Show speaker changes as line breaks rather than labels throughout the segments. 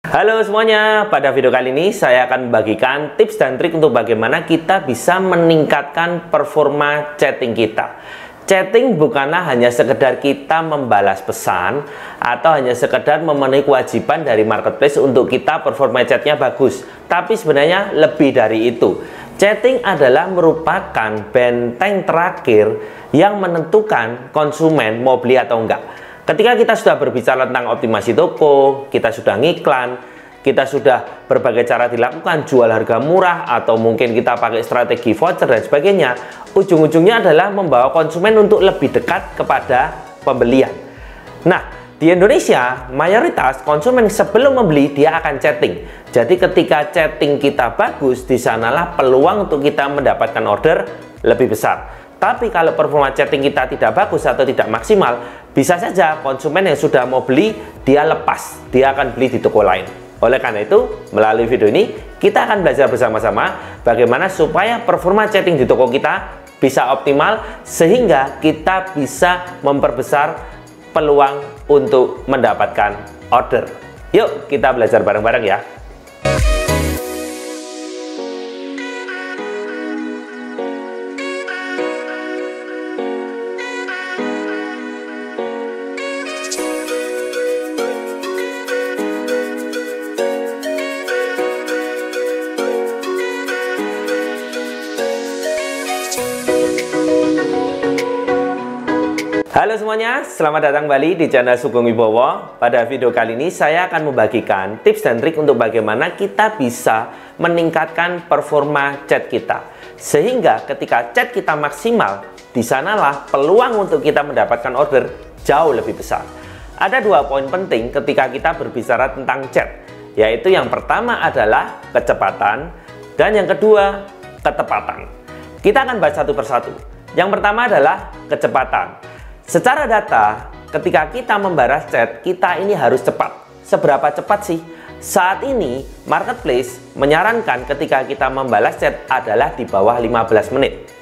Halo semuanya, pada video kali ini saya akan membagikan tips dan trik untuk bagaimana kita bisa meningkatkan performa chatting kita. Chatting bukanlah hanya sekedar kita membalas pesan atau hanya sekedar memenuhi kewajiban dari marketplace untuk kita performa chatnya bagus. Tapi sebenarnya lebih dari itu. Chatting adalah merupakan benteng terakhir yang menentukan konsumen mau beli atau enggak. Ketika kita sudah berbicara tentang optimasi toko, kita sudah ngiklan, kita sudah berbagai cara dilakukan, jual harga murah, atau mungkin kita pakai strategi voucher dan sebagainya, ujung-ujungnya adalah membawa konsumen untuk lebih dekat kepada pembelian. Nah, di Indonesia, mayoritas konsumen sebelum membeli, dia akan chatting. Jadi ketika chatting kita bagus, di sanalah peluang untuk kita mendapatkan order lebih besar. Tapi kalau performa chatting kita tidak bagus atau tidak maksimal, bisa saja konsumen yang sudah mau beli, dia lepas, dia akan beli di toko lain. Oleh karena itu, melalui video ini, kita akan belajar bersama-sama bagaimana supaya performa chatting di toko kita bisa optimal, sehingga kita bisa memperbesar peluang untuk mendapatkan order. Yuk, kita belajar bareng-bareng ya. Halo semuanya, selamat datang kembali di channel Sugeng Wibowo. Pada video kali ini saya akan membagikan tips dan trik untuk bagaimana kita bisa meningkatkan performa chat kita. Sehingga ketika chat kita maksimal, di sanalah peluang untuk kita mendapatkan order jauh lebih besar. Ada dua poin penting ketika kita berbicara tentang chat, yaitu yang pertama adalah kecepatan dan yang kedua ketepatan. Kita akan bahas satu persatu. Yang pertama adalah kecepatan. Secara data, ketika kita membalas chat, kita ini harus cepat. Seberapa cepat sih? Saat ini, marketplace menyarankan ketika kita membalas chat adalah di bawah 15 menit.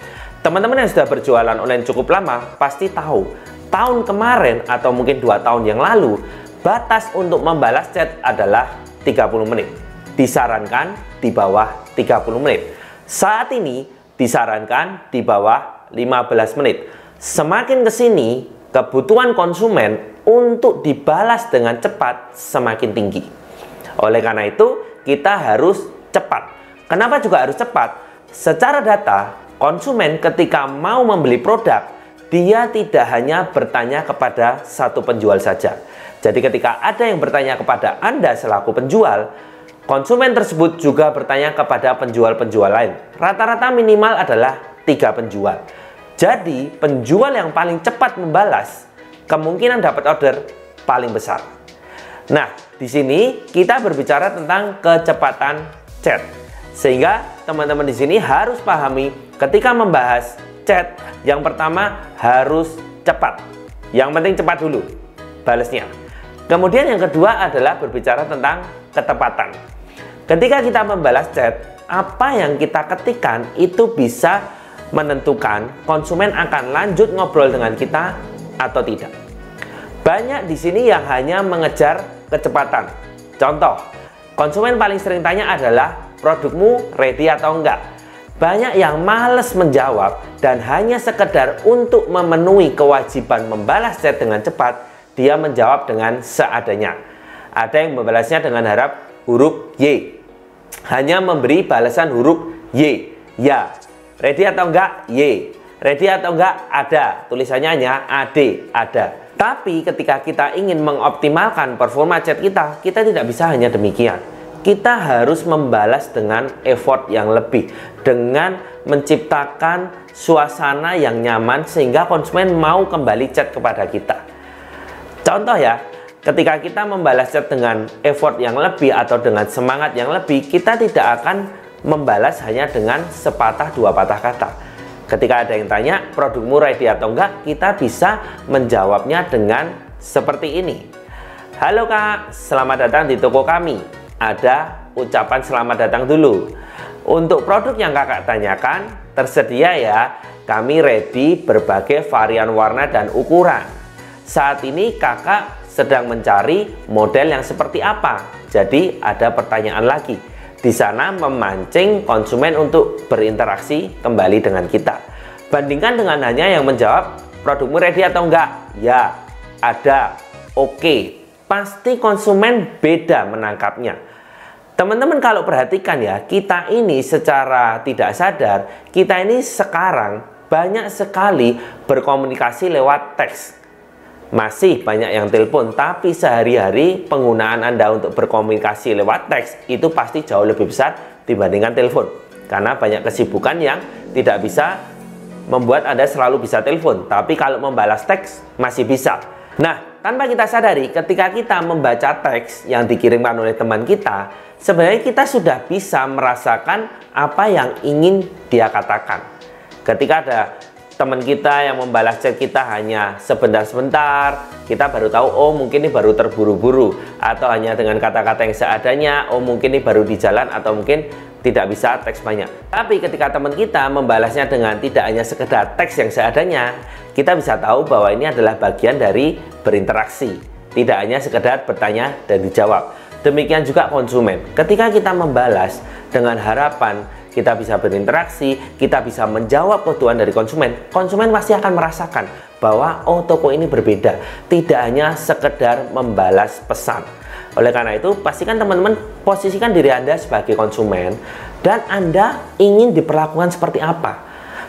Teman-teman yang sudah berjualan online cukup lama, pasti tahu. Tahun kemarin atau mungkin 2 tahun yang lalu, batas untuk membalas chat adalah 30 menit. Disarankan di bawah 30 menit. Saat ini, disarankan di bawah 15 menit. Semakin ke sini, kebutuhan konsumen untuk dibalas dengan cepat semakin tinggi. Oleh karena itu, kita harus cepat. Kenapa juga harus cepat? Secara data, konsumen ketika mau membeli produk, dia tidak hanya bertanya kepada satu penjual saja. Jadi ketika ada yang bertanya kepada Anda selaku penjual, konsumen tersebut juga bertanya kepada penjual-penjual lain. Rata-rata minimal adalah 3 penjual. Jadi, penjual yang paling cepat membalas, kemungkinan dapat order paling besar. Nah, di sini kita berbicara tentang kecepatan chat. Sehingga teman-teman di sini harus pahami ketika membahas chat, yang pertama harus cepat. Yang penting cepat dulu balasnya. Kemudian yang kedua adalah berbicara tentang ketepatan. Ketika kita membalas chat, apa yang kita ketikkan itu bisa menentukan konsumen akan lanjut ngobrol dengan kita atau tidak. Banyak di sini yang hanya mengejar kecepatan. Contoh, konsumen paling sering tanya adalah produkmu ready atau enggak. Banyak yang males menjawab dan hanya sekedar untuk memenuhi kewajiban membalas chat dengan cepat, dia menjawab dengan seadanya. Ada yang membalasnya dengan harap huruf Y. Hanya memberi balasan huruf Y. Ya. Ready atau enggak? Y. Ready atau enggak? Ada. Tulisannya hanya AD, ada. Tapi ketika kita ingin mengoptimalkan performa chat kita tidak bisa hanya demikian. Kita harus membalas dengan effort yang lebih, dengan menciptakan suasana yang nyaman sehingga konsumen mau kembali chat kepada kita. Contoh ya, ketika kita membalas chat dengan effort yang lebih atau dengan semangat yang lebih, kita tidak akan membalas hanya dengan sepatah dua patah kata. Ketika ada yang tanya produkmu ready atau enggak, kita bisa menjawabnya dengan seperti ini. Halo kak, selamat datang di toko kami. Ada ucapan selamat datang dulu. Untuk produk yang kakak tanyakan, tersedia ya. Kami ready berbagai varian warna dan ukuran. Saat ini kakak sedang mencari model yang seperti apa. Jadi ada pertanyaan lagi. Di sana memancing konsumen untuk berinteraksi kembali dengan kita. Bandingkan dengan hanya yang menjawab produkmu ready atau enggak? Ya, ada, oke. Pasti konsumen beda menangkapnya. Teman-teman kalau perhatikan ya, kita ini secara tidak sadar, kita ini sekarang banyak sekali berkomunikasi lewat teks. Masih banyak yang telepon, tapi sehari-hari penggunaan Anda untuk berkomunikasi lewat teks itu pasti jauh lebih besar dibandingkan telepon. Karena banyak kesibukan yang tidak bisa membuat Anda selalu bisa telepon, tapi kalau membalas teks masih bisa. Nah, tanpa kita sadari, ketika kita membaca teks yang dikirimkan oleh teman kita, sebenarnya kita sudah bisa merasakan apa yang ingin dia katakan. Ketika ada teman kita yang membalas chat kita hanya sebentar-sebentar, kita baru tahu, oh mungkin ini baru terburu-buru, atau hanya dengan kata-kata yang seadanya, oh mungkin ini baru di jalan, atau mungkin tidak bisa teks banyak. Tapi ketika teman kita membalasnya dengan tidak hanya sekedar teks yang seadanya, kita bisa tahu bahwa ini adalah bagian dari berinteraksi, tidak hanya sekedar bertanya dan dijawab. Demikian juga konsumen, ketika kita membalas dengan harapan kita bisa berinteraksi, kita bisa menjawab kebutuhan dari konsumen, konsumen pasti akan merasakan bahwa oh toko ini berbeda, tidak hanya sekedar membalas pesan. Oleh karena itu, pastikan teman-teman posisikan diri Anda sebagai konsumen dan Anda ingin diperlakukan seperti apa.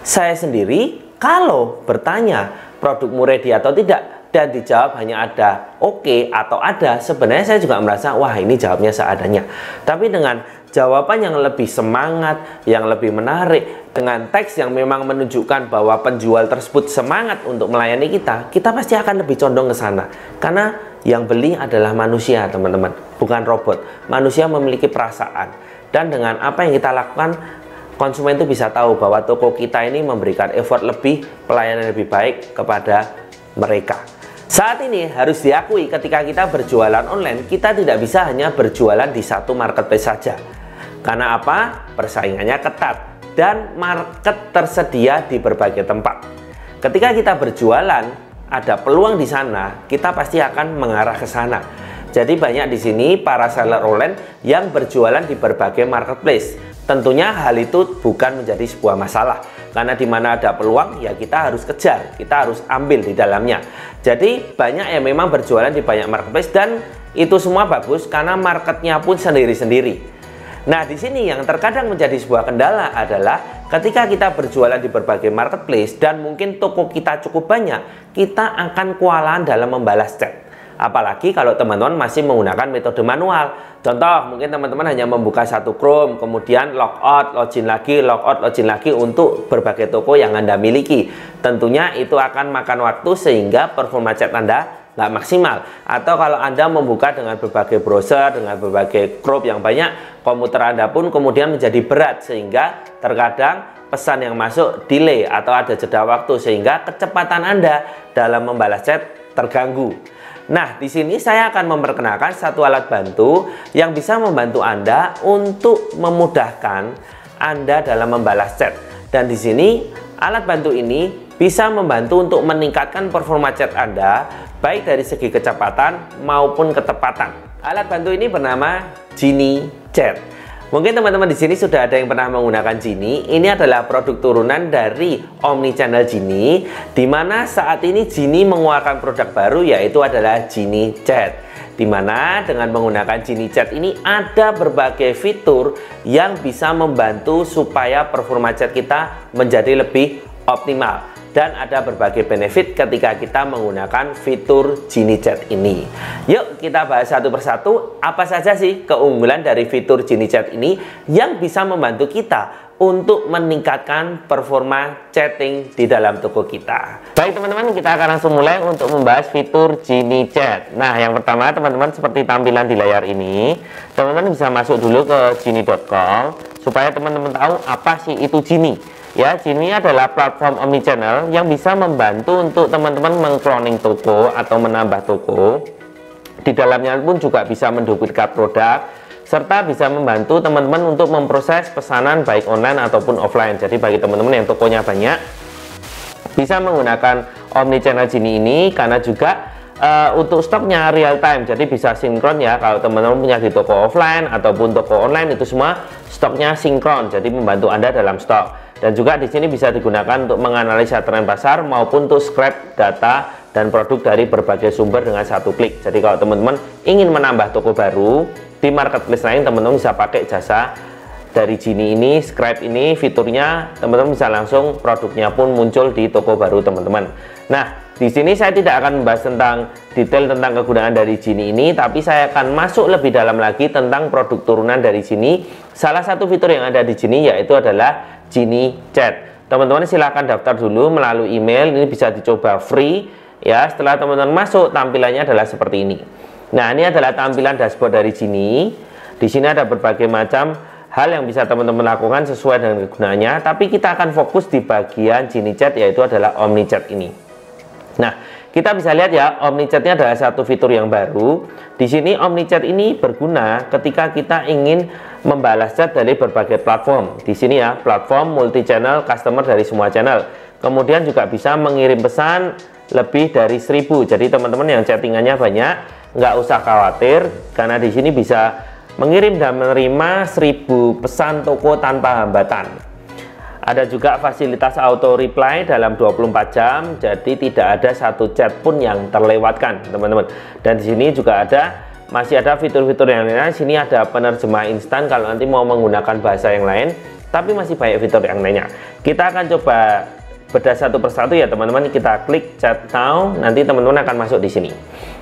Saya sendiri kalau bertanya produkmu ready atau tidak dan dijawab hanya ada oke atau ada, sebenarnya saya juga merasa wah ini jawabnya seadanya. Tapi dengan jawaban yang lebih semangat, yang lebih menarik, dengan teks yang memang menunjukkan bahwa penjual tersebut semangat untuk melayani kita, kita pasti akan lebih condong ke sana. Karena yang beli adalah manusia, teman-teman, bukan robot. Manusia memiliki perasaan. Dan dengan apa yang kita lakukan, konsumen itu bisa tahu bahwa toko kita ini memberikan effort lebih, pelayanan lebih baik kepada mereka. Saat ini harus diakui ketika kita berjualan online, kita tidak bisa hanya berjualan di satu marketplace saja. Karena apa? Persaingannya ketat dan market tersedia di berbagai tempat. Ketika kita berjualan, ada peluang di sana, kita pasti akan mengarah ke sana. Jadi banyak di sini para seller online yang berjualan di berbagai marketplace. Tentunya hal itu bukan menjadi sebuah masalah. Karena di mana ada peluang, ya kita harus kejar, kita harus ambil di dalamnya. Jadi banyak yang memang berjualan di banyak marketplace dan itu semua bagus karena marketnya pun sendiri-sendiri. Nah, di sini yang terkadang menjadi sebuah kendala adalah ketika kita berjualan di berbagai marketplace dan mungkin toko kita cukup banyak, kita akan kewalahan dalam membalas chat. Apalagi kalau teman-teman masih menggunakan metode manual. Contoh, mungkin teman-teman hanya membuka satu Chrome, kemudian logout, login lagi, logout, login lagi untuk berbagai toko yang Anda miliki. Tentunya itu akan makan waktu sehingga performa chat Anda nggak maksimal. Atau kalau Anda membuka dengan berbagai browser, dengan berbagai Chrome yang banyak, komputer Anda pun kemudian menjadi berat sehingga terkadang pesan yang masuk delay atau ada jeda waktu sehingga kecepatan Anda dalam membalas chat terganggu. Nah, di sini saya akan memperkenalkan satu alat bantu yang bisa membantu Anda untuk memudahkan Anda dalam membalas chat. Dan di sini alat bantu ini bisa membantu untuk meningkatkan performa chat Anda baik dari segi kecepatan maupun ketepatan. Alat bantu ini bernama Genie Chat. Mungkin teman-teman di sini sudah ada yang pernah menggunakan Genie. Ini adalah produk turunan dari Omnichannel Genie, di mana saat ini Genie mengeluarkan produk baru yaitu adalah Genie Chat. Di mana dengan menggunakan Genie Chat ini ada berbagai fitur yang bisa membantu supaya performa chat kita menjadi lebih optimal. Dan ada berbagai benefit ketika kita menggunakan fitur Genie Chat ini. Yuk kita bahas satu persatu apa saja sih keunggulan dari fitur Genie Chat ini yang bisa membantu kita untuk meningkatkan performa chatting di dalam toko kita. Baik teman-teman, kita akan langsung mulai untuk membahas fitur Genie Chat. Nah, yang pertama teman-teman seperti tampilan di layar ini, teman-teman bisa masuk dulu ke genie.com supaya teman-teman tahu apa sih itu Genie. Ya, Genie adalah platform omnichannel yang bisa membantu untuk teman-teman mengcloning toko atau menambah toko. Di dalamnya pun juga bisa menduplikat produk, serta bisa membantu teman-teman untuk memproses pesanan baik online ataupun offline. Jadi bagi teman-teman yang tokonya banyak, bisa menggunakan omnichannel Genie ini karena juga untuk stoknya real time, jadi bisa sinkron ya. Kalau teman-teman punya di toko offline ataupun toko online, itu semua stoknya sinkron, jadi membantu Anda dalam stok. Dan juga di sini bisa digunakan untuk menganalisa tren pasar maupun untuk scrap data dan produk dari berbagai sumber dengan satu klik. Jadi kalau teman-teman ingin menambah toko baru di marketplace lain, teman-teman bisa pakai jasa dari Genie ini, Scribe ini, fiturnya teman-teman bisa langsung produknya pun muncul di toko baru teman-teman. Nah, di sini saya tidak akan membahas tentang detail tentang kegunaan dari Genie ini, tapi saya akan masuk lebih dalam lagi tentang produk turunan dari Genie. Salah satu fitur yang ada di Genie yaitu adalah Genie Chat. Teman-teman silahkan daftar dulu melalui email, ini bisa dicoba free ya. Setelah teman-teman masuk, tampilannya adalah seperti ini. Nah, ini adalah tampilan dashboard dari Genie. Di sini ada berbagai macam hal yang bisa teman-teman lakukan sesuai dengan kegunaannya, tapi kita akan fokus di bagian Genie Chat, yaitu adalah OmniChat ini. Nah, kita bisa lihat ya, OmniChat-nya adalah satu fitur yang baru. Di sini OmniChat ini berguna ketika kita ingin membalas chat dari berbagai platform. Di sini ya, platform multi channel customer dari semua channel. Kemudian juga bisa mengirim pesan lebih dari 1000. Jadi teman-teman yang chattingannya banyak, nggak usah khawatir, karena di sini bisa mengirim dan menerima 1000 pesan toko tanpa hambatan. Ada juga fasilitas auto reply dalam 24 jam, jadi tidak ada satu chat pun yang terlewatkan, teman-teman. Dan di sini juga masih ada fitur-fitur yang lainnya. Sini ada penerjemah instan kalau nanti mau menggunakan bahasa yang lain, tapi masih banyak fitur yang lainnya. Kita akan coba bedah satu persatu ya, teman-teman. Kita klik chat now, nanti teman-teman akan masuk di sini.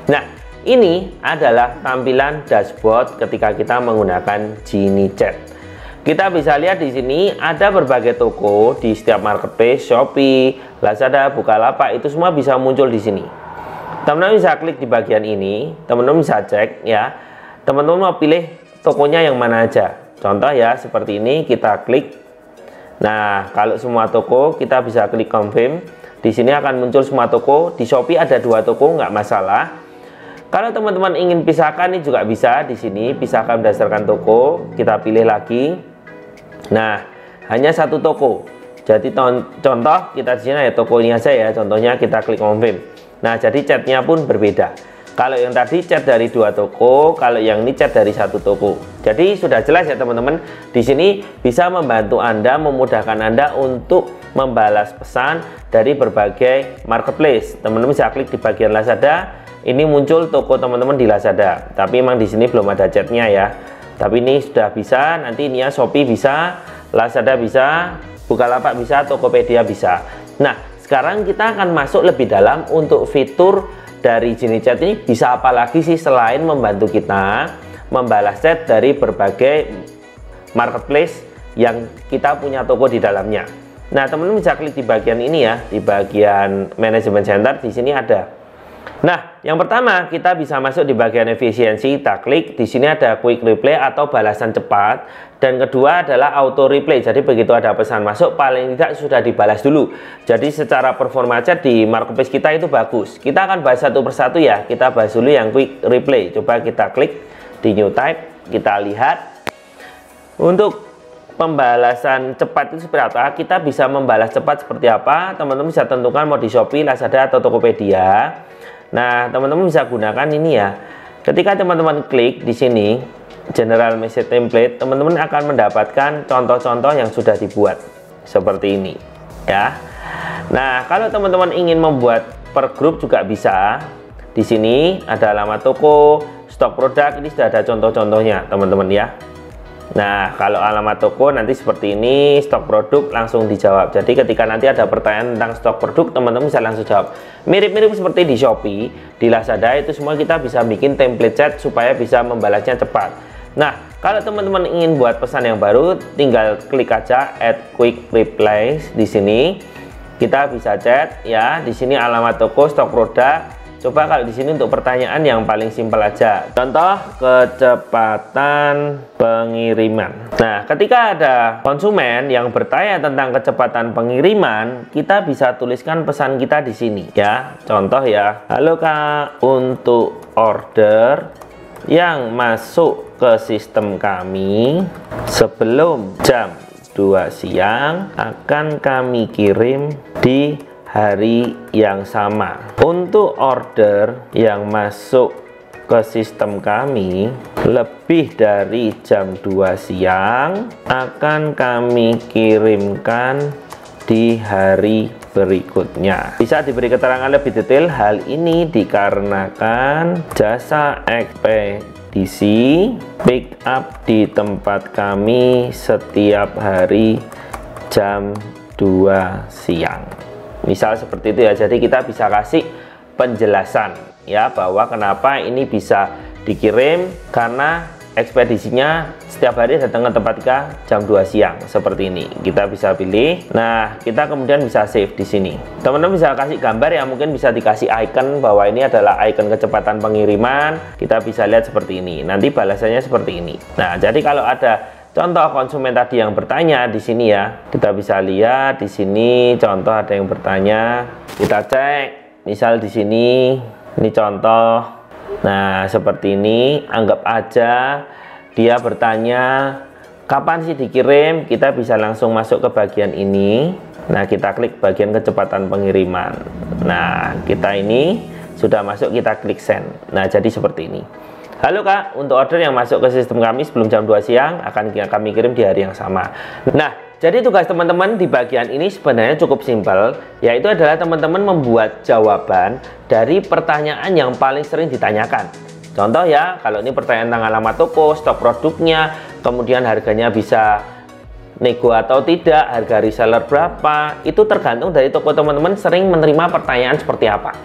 Nah, ini adalah tampilan dashboard ketika kita menggunakan Genie Chat. Kita bisa lihat di sini ada berbagai toko di setiap marketplace, Shopee, Lazada, Bukalapak, itu semua bisa muncul di sini. Teman-teman bisa klik di bagian ini, teman-teman bisa cek ya. Teman-teman mau pilih tokonya yang mana aja. Contoh ya, seperti ini kita klik. Nah, kalau semua toko kita bisa klik confirm. Di sini akan muncul semua toko. Di Shopee ada 2 toko, nggak masalah. Kalau teman-teman ingin pisahkan, ini juga bisa. Di sini pisahkan berdasarkan toko, kita pilih lagi. Nah, hanya satu toko. Jadi contoh kita di sini ya toko ini aja ya. Contohnya kita klik confirm. Nah, jadi chatnya pun berbeda. Kalau yang tadi chat dari 2 toko, kalau yang ini chat dari 1 toko. Jadi sudah jelas ya teman-teman. Di sini bisa membantu Anda, memudahkan Anda untuk membalas pesan dari berbagai marketplace. Teman-teman bisa klik di bagian Lazada. Ini muncul toko teman-teman di Lazada, tapi memang di sini belum ada chatnya ya. Tapi ini sudah bisa. Nanti ini ya, Shopee bisa, Lazada bisa, Bukalapak bisa, Tokopedia bisa. Nah, sekarang kita akan masuk lebih dalam untuk fitur dari Genie Chat ini. Bisa apa lagi sih selain membantu kita membalas chat dari berbagai marketplace yang kita punya toko di dalamnya. Nah, teman-teman bisa klik di bagian ini ya, di bagian Management Center. Di sini ada. Nah, yang pertama kita bisa masuk di bagian efisiensi. Kita klik di sini ada quick reply atau balasan cepat, dan kedua adalah auto reply. Jadi begitu ada pesan masuk, paling tidak sudah dibalas dulu. Jadi secara performa chat di marketplace kita itu bagus. Kita akan bahas satu persatu ya. Kita bahas dulu yang quick reply. Coba kita klik di new type, kita lihat untuk pembalasan cepat itu seperti apa. Kita bisa membalas cepat seperti apa. Teman-teman bisa tentukan mau di Shopee, Lazada atau Tokopedia. Nah, teman-teman bisa gunakan ini ya. Ketika teman-teman klik di sini General Message Template, teman-teman akan mendapatkan contoh-contoh yang sudah dibuat seperti ini ya. Nah, kalau teman-teman ingin membuat per grup juga bisa. Di sini ada alamat toko, stok produk, ini sudah ada contoh-contohnya teman-teman ya. Nah, kalau alamat toko nanti seperti ini, stok produk langsung dijawab. Jadi ketika nanti ada pertanyaan tentang stok produk, teman-teman bisa langsung jawab. Mirip-mirip seperti di Shopee, di Lazada, itu semua kita bisa bikin template chat supaya bisa membalasnya cepat. Nah, kalau teman-teman ingin buat pesan yang baru, tinggal klik aja add quick replies di sini. Kita bisa chat ya. Di sini alamat toko, stok produk. Coba kalau di sini untuk pertanyaan yang paling simpel aja. Contoh kecepatan pengiriman. Nah, ketika ada konsumen yang bertanya tentang kecepatan pengiriman, kita bisa tuliskan pesan kita di sini ya. Contoh ya. Halo Kak, untuk order yang masuk ke sistem kami sebelum jam 2 siang akan kami kirim di hari yang sama. Untuk order yang masuk ke sistem kami lebih dari jam 2 siang akan kami kirimkan di hari berikutnya. Bisa diberi keterangan lebih detail. Hal ini dikarenakan jasa ekspedisi pick up di tempat kami setiap hari jam 2 siang. Misal seperti itu ya. Jadi kita bisa kasih penjelasan ya bahwa kenapa ini bisa dikirim karena ekspedisinya setiap hari datang ke tempat kita jam 2 siang seperti ini. Kita bisa pilih. Nah, kita kemudian bisa save di sini. Teman-teman bisa kasih gambar ya, mungkin bisa dikasih icon bahwa ini adalah icon kecepatan pengiriman. Kita bisa lihat seperti ini. Nanti balasannya seperti ini. Nah, jadi kalau ada contoh konsumen tadi yang bertanya di sini ya, kita bisa lihat di sini contoh ada yang bertanya. Kita cek, misal di sini, ini contoh. Nah, seperti ini, anggap aja dia bertanya kapan sih dikirim. Kita bisa langsung masuk ke bagian ini. Nah, kita klik bagian kecepatan pengiriman. Nah, kita ini sudah masuk, kita klik send. Nah, jadi seperti ini. Halo Kak, untuk order yang masuk ke sistem kami sebelum jam 2 siang akan kami kirim di hari yang sama. Nah, jadi tugas teman-teman di bagian ini sebenarnya cukup simpel, yaitu adalah teman-teman membuat jawaban dari pertanyaan yang paling sering ditanyakan. Contoh ya, kalau ini pertanyaan tentang alamat toko, stok produknya, kemudian harganya bisa nego atau tidak, harga reseller berapa, itu tergantung dari toko teman-teman sering menerima pertanyaan seperti apa.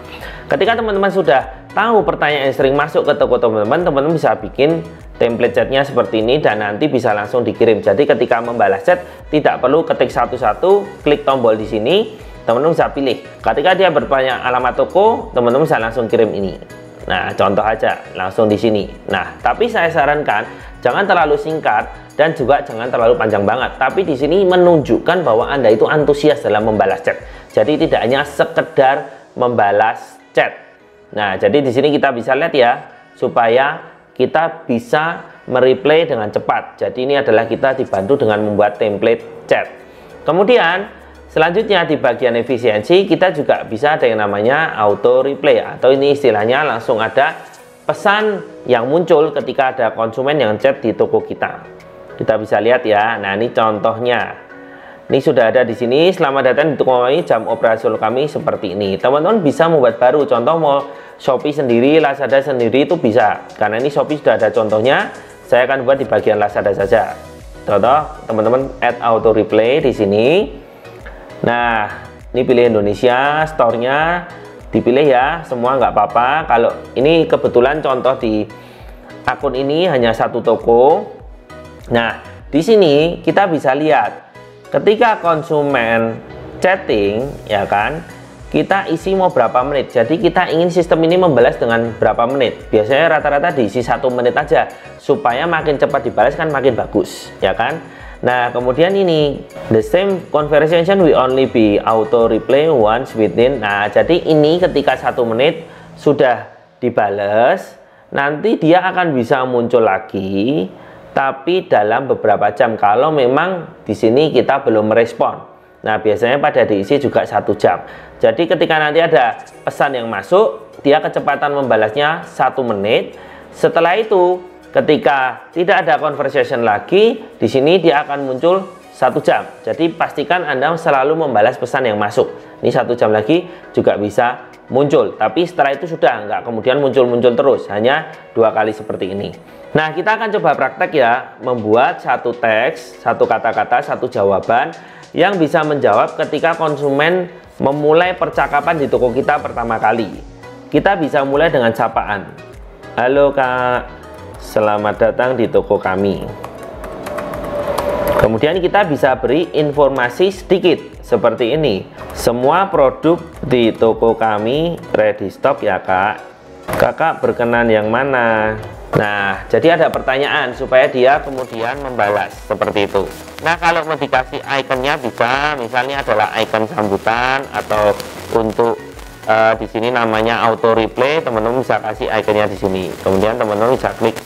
Ketika teman-teman sudah tahu pertanyaan yang sering masuk ke toko teman-teman, teman-teman bisa bikin template chatnya seperti ini dan nanti bisa langsung dikirim. Jadi ketika membalas chat tidak perlu ketik satu-satu, klik tombol di sini, teman-teman bisa pilih. Ketika dia bertanya alamat toko, teman-teman bisa langsung kirim ini. Nah, contoh aja langsung di sini. Nah, tapi saya sarankan jangan terlalu singkat dan juga jangan terlalu panjang banget. Tapi di sini menunjukkan bahwa Anda itu antusias dalam membalas chat. Jadi tidak hanya sekedar membalas chat. Nah, jadi di sini kita bisa lihat ya, supaya kita bisa mereply dengan cepat. Jadi ini adalah kita dibantu dengan membuat template chat. Kemudian selanjutnya di bagian efisiensi kita juga bisa ada yang namanya auto replay, atau ini istilahnya langsung ada pesan yang muncul ketika ada konsumen yang chat di toko kita. Kita bisa lihat ya. Nah, ini contohnya. Ini sudah ada di sini. Selamat datang di toko kami, jam operasional kami seperti ini. Teman-teman bisa membuat baru. Contoh mau Shopee sendiri, Lazada sendiri itu bisa. Karena ini Shopee sudah ada contohnya. Saya akan buat di bagian Lazada saja. Contoh, teman-teman add auto replay di sini. Nah, ini pilih Indonesia, store-nya dipilih ya. Semua nggak apa-apa. Kalau ini kebetulan contoh di akun ini hanya satu toko. Nah, di sini kita bisa lihat ketika konsumen chatting, ya kan, kita isi mau berapa menit. Jadi kita ingin sistem ini membalas dengan berapa menit. Biasanya rata-rata diisi 1 menit aja, supaya makin cepat dibalas kan makin bagus, ya kan. Nah, kemudian ini the same conversation will only be auto replay once within. Nah, jadi ini ketika 1 menit sudah dibales, nanti dia akan bisa muncul lagi, tapi dalam beberapa jam kalau memang di sini kita belum merespon. Nah, biasanya pada diisi juga 1 jam. Jadi ketika nanti ada pesan yang masuk, dia kecepatan membalasnya 1 menit. Setelah itu, ketika tidak ada conversation lagi, di sini dia akan muncul 1 jam. Jadi pastikan Anda selalu membalas pesan yang masuk. Ini 1 jam lagi juga bisa muncul. Tapi setelah itu sudah nggak kemudian muncul-muncul terus, hanya 2 kali seperti ini. Nah, kita akan coba praktek ya, membuat satu teks, satu kata-kata, satu jawaban yang bisa menjawab ketika konsumen memulai percakapan di toko kita pertama kali. Kita bisa mulai dengan sapaan. Halo Kak, selamat datang di toko kami. Kemudian kita bisa beri informasi sedikit seperti ini. Semua produk di toko kami ready stock ya Kak. Kakak berkenan yang mana? Nah, jadi ada pertanyaan supaya dia kemudian membalas seperti itu. Nah, kalau mau dikasih ikonnya bisa, misalnya adalah ikon sambutan, atau untuk di sini namanya auto replay, teman-teman bisa kasih ikonnya di sini. Kemudian teman-teman bisa klik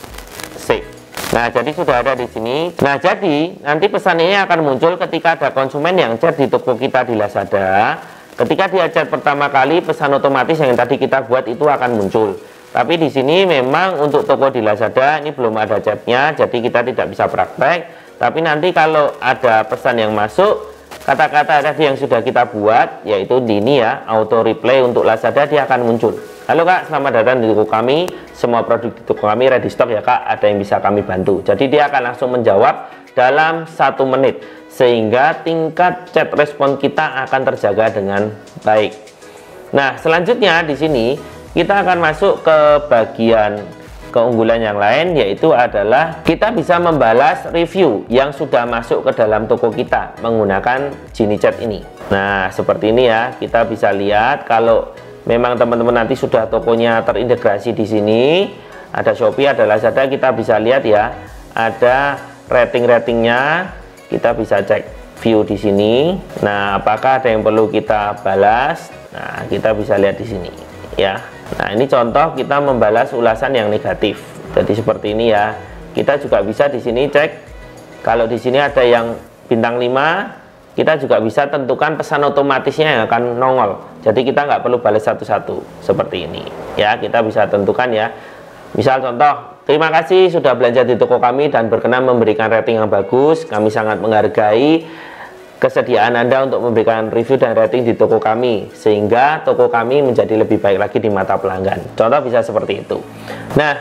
save. Nah, jadi sudah ada di sini. Nah, jadi nanti pesan ini akan muncul ketika ada konsumen yang chat di toko kita di Lazada. Ketika dia chat pertama kali, pesan otomatis yang tadi kita buat itu akan muncul. Tapi di sini memang untuk toko di Lazada ini belum ada chatnya, jadi kita tidak bisa praktek. Tapi nanti kalau ada pesan yang masuk, kata-kata tadi yang sudah kita buat, yaitu di ini ya, auto reply untuk Lazada, dia akan muncul. Halo Kak, selamat datang di toko kami. Semua produk di toko kami ready stock ya Kak, ada yang bisa kami bantu. Jadi dia akan langsung menjawab dalam 1 menit, sehingga tingkat chat respon kita akan terjaga dengan baik. Nah, selanjutnya di sini kita akan masuk ke bagian keunggulan yang lain, yaitu adalah kita bisa membalas review yang sudah masuk ke dalam toko kita menggunakan Genie Chat ini. Nah, seperti ini ya, kita bisa lihat kalau memang teman-teman nanti sudah tokonya terintegrasi di sini, ada Shopee, ada Lazada, kita bisa lihat ya, ada rating-ratingnya, kita bisa cek view di sini. Nah, apakah ada yang perlu kita balas? Nah, kita bisa lihat di sini ya. Nah, ini contoh kita membalas ulasan yang negatif. Jadi seperti ini ya. Kita juga bisa di sini cek kalau di sini ada yang bintang 5, kita juga bisa tentukan pesan otomatisnya yang akan nongol. Jadi kita nggak perlu balas satu-satu seperti ini ya. Kita bisa tentukan ya. Misal contoh, terima kasih sudah belanja di toko kami dan berkenan memberikan rating yang bagus. Kami sangat menghargai kesediaan Anda untuk memberikan review dan rating di toko kami, sehingga toko kami menjadi lebih baik lagi di mata pelanggan. Contoh bisa seperti itu. Nah,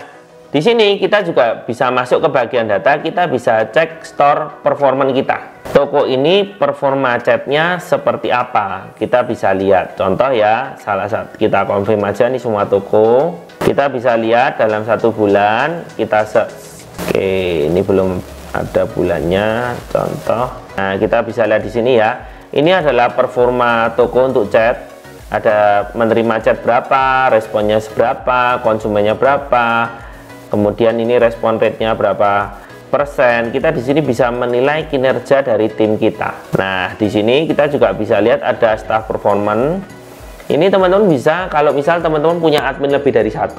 di sini kita juga bisa masuk ke bagian data, kita bisa cek store performance kita. Toko ini performa chatnya seperti apa? Kita bisa lihat. Contoh ya, salah satu kita confirm aja nih semua toko. Kita bisa lihat dalam 1 bulan kita oke, ini belum ada bulannya. Contoh, nah kita bisa lihat di sini ya. Ini adalah performa toko untuk chat. Ada menerima chat berapa, responnya seberapa, konsumennya berapa, kemudian ini respon rate-nya berapa persen. Kita di sini bisa menilai kinerja dari tim kita. Nah, di sini kita juga bisa lihat ada staff performance. Ini teman-teman bisa, kalau misal teman-teman punya admin lebih dari 1,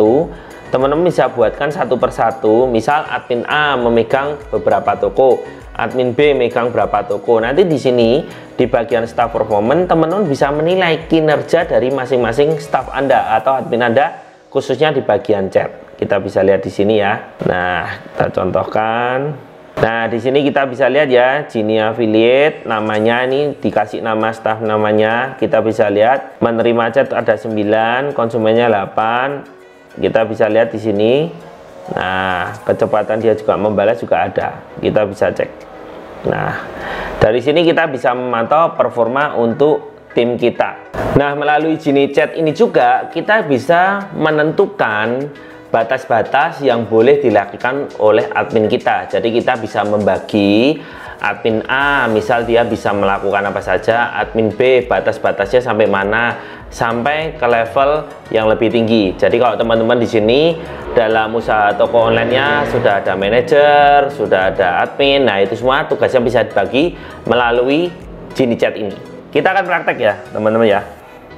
teman-teman bisa buatkan 1 per 1. Misal admin A memegang beberapa toko, admin B megang berapa toko. Nanti di sini di bagian staff performance, teman-teman bisa menilai kinerja dari masing-masing staff Anda atau admin Anda, khususnya di bagian chat. Kita bisa lihat di sini ya. Nah, kita contohkan. Nah, di sini kita bisa lihat ya, Genie Affiliate, namanya ini dikasih nama staff namanya. Kita bisa lihat menerima chat ada 9, konsumennya 8. Kita bisa lihat di sini. Nah, kecepatan dia juga membalas juga ada. Kita bisa cek. Nah, dari sini kita bisa memantau performa untuk tim kita. Nah, melalui Genie Chat ini juga kita bisa menentukan batas-batas yang boleh dilakukan oleh admin kita. Jadi kita bisa membagi admin A, misal dia bisa melakukan apa saja, admin B batas-batasnya sampai mana, sampai ke level yang lebih tinggi. Jadi kalau teman-teman di sini dalam usaha toko online-nya sudah ada manajer, sudah ada admin, nah itu semua tugasnya bisa dibagi melalui Genie Chat ini. Kita akan praktek ya, teman-teman ya.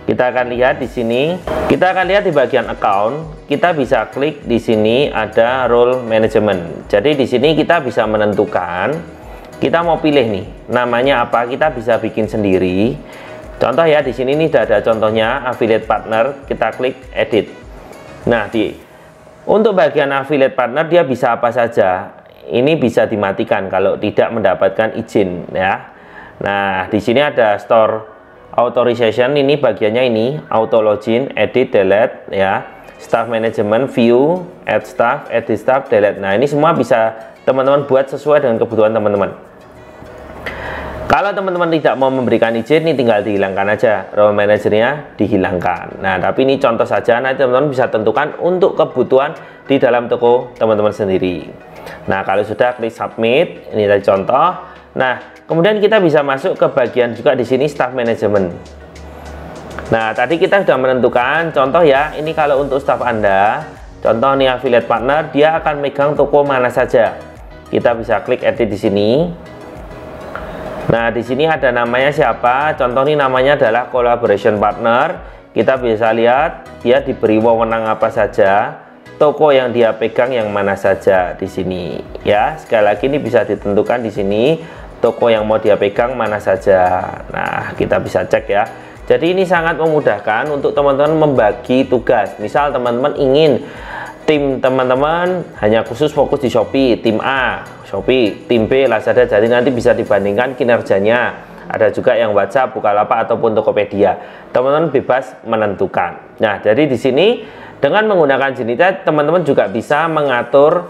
Kita akan lihat di sini. Kita akan lihat di bagian account. Kita bisa klik di sini ada role management. Jadi di sini kita bisa menentukan kita mau pilih nih namanya apa. Kita bisa bikin sendiri. Contoh ya, di sini nih sudah ada contohnya affiliate partner. Kita klik edit. Nah, untuk bagian affiliate partner dia bisa apa saja. Ini bisa dimatikan kalau tidak mendapatkan izin ya. Nah, di sini ada store authorization, ini bagiannya ini auto login, edit, delete ya, staff management, view, add staff, edit staff, delete. Nah, ini semua bisa teman-teman buat sesuai dengan kebutuhan teman-teman. Kalau teman-teman tidak mau memberikan izin, ini tinggal dihilangkan aja, role manajernya dihilangkan. Nah, tapi ini contoh saja, nanti teman-teman bisa tentukan untuk kebutuhan di dalam toko teman-teman sendiri. Nah, kalau sudah klik submit, ini tadi contoh. Nah, kemudian kita bisa masuk ke bagian juga di sini staff management. Nah, tadi kita sudah menentukan contoh ya, ini kalau untuk staff Anda, contoh nih affiliate partner, dia akan megang toko mana saja. Kita bisa klik edit di sini. Nah, di sini ada namanya siapa. Contoh ini namanya adalah collaboration partner. Kita bisa lihat dia diberi wewenang apa saja, toko yang dia pegang yang mana saja di sini. Ya, sekali lagi ini bisa ditentukan di sini toko yang mau dia pegang mana saja. Nah, kita bisa cek ya. Jadi ini sangat memudahkan untuk teman-teman membagi tugas. Misal teman-teman ingin tim teman-teman hanya khusus fokus di Shopee, tim A Shopee, tim B Lazada, jadi nanti bisa dibandingkan kinerjanya. Ada juga yang WhatsApp, Bukalapak ataupun Tokopedia. Teman-teman bebas menentukan. Nah, jadi di sini dengan menggunakan GeniChat, teman-teman juga bisa mengatur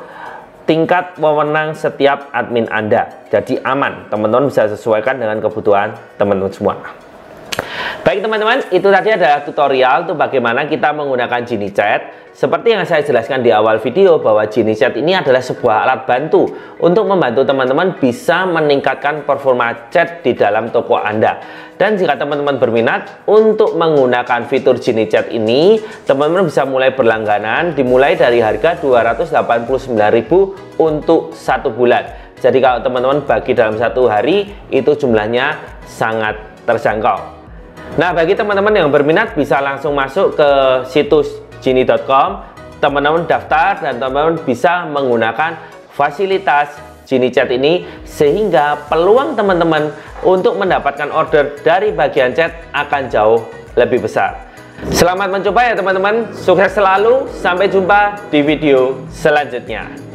tingkat wewenang setiap admin Anda. Jadi aman, teman-teman bisa sesuaikan dengan kebutuhan teman-teman semua. Baik teman-teman, itu tadi adalah tutorial untuk bagaimana kita menggunakan GeniChat. Seperti yang saya jelaskan di awal video bahwa GeniChat ini adalah sebuah alat bantu untuk membantu teman-teman bisa meningkatkan performa chat di dalam toko Anda. Dan jika teman-teman berminat untuk menggunakan fitur GeniChat ini, teman-teman bisa mulai berlangganan dimulai dari harga 289.000 untuk 1 bulan. Jadi kalau teman-teman bagi dalam 1 hari, itu jumlahnya sangat terjangkau. Nah, bagi teman-teman yang berminat bisa langsung masuk ke situs geni.com, teman-teman daftar dan teman-teman bisa menggunakan fasilitas GeniChat ini sehingga peluang teman-teman untuk mendapatkan order dari bagian chat akan jauh lebih besar. Selamat mencoba ya teman-teman, sukses selalu, sampai jumpa di video selanjutnya.